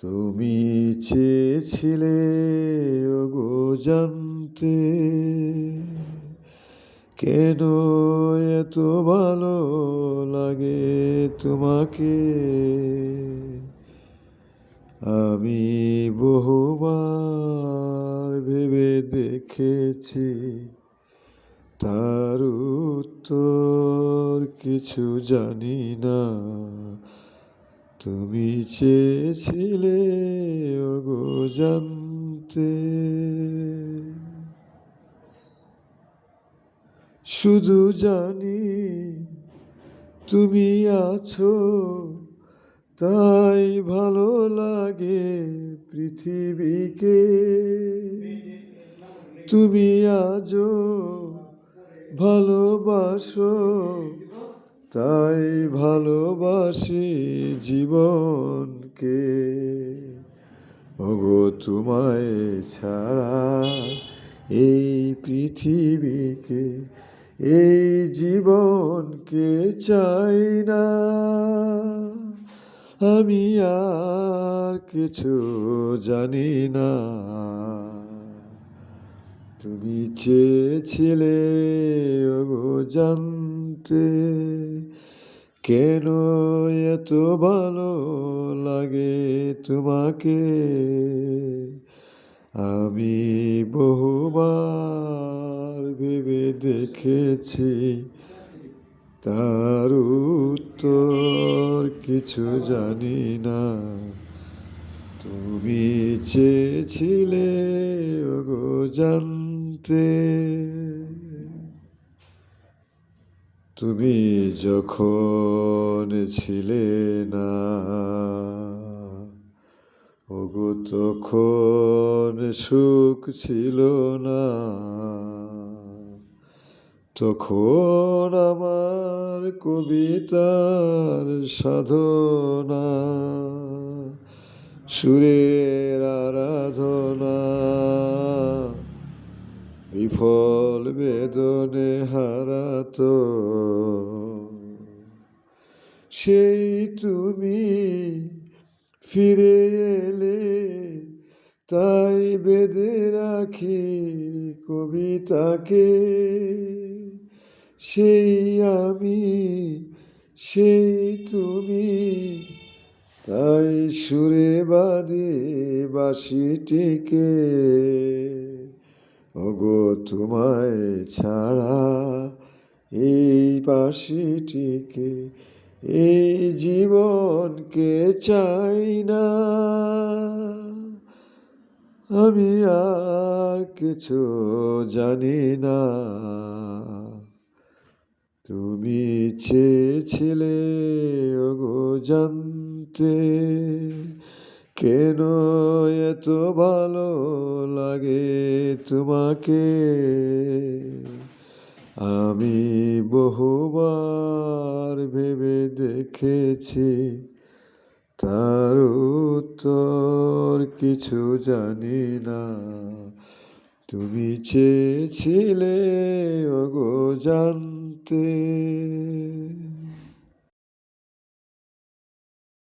তুমি চেয়েছিলে ওগো জানতে, কেন এত ভালো লাগে তোমাকে। আমি বহুবার ভেবে দেখেছি, তার উত্তর কিছু জানি না। তুমি চেয়েছিলে ওগো জানতে, শুধু জানি তুমি আছো, তাই ভালো লাগে পৃথিবীকে। তুমি আজও ভালোবাসো, তাই ভালোবাসি জীবনকে। ওগো তোমায় ছাড়া এই পৃথিবীকে, এই জীবনকে চাই না। আমি আর কিছু জানি না। তুমি চেয়েছিলে ওগো জানতে, কেন এত ভালো লাগে তোমাকে। আমি বহুবার ভেবে দেখেছি, তার উত্তর কিছু জানি না। তুমি চেয়েছিলে ওগো জানতে, তুমি যখন ছিলে না ওগো, তখন সুখ ছিল না। তখন আমার কবিতার সাধনা, সুরের আরাধনা বিফল বেদনে হারাতো। সেই তুমি ফিরে এলে, তাই বেঁধে রাখি কবিতাকে। সেই আমি, সেই তুমি, তাই সুরে বাঁধি বাঁশিটিকে। ওগো তোমায় ছাড়া এই বাঁশিটিকে, এই জীবনকে চাই না। আমি আর কিছু জানি না। তুমি চেয়েছিলে ওগো জানতে, কেন এত ভালো লাগে তোমাকে। আমি বহুবার ভেবে দেখেছি, তার উত্তর কিছু জানি না। তুমি চেয়েছিলে ওগো জানতে।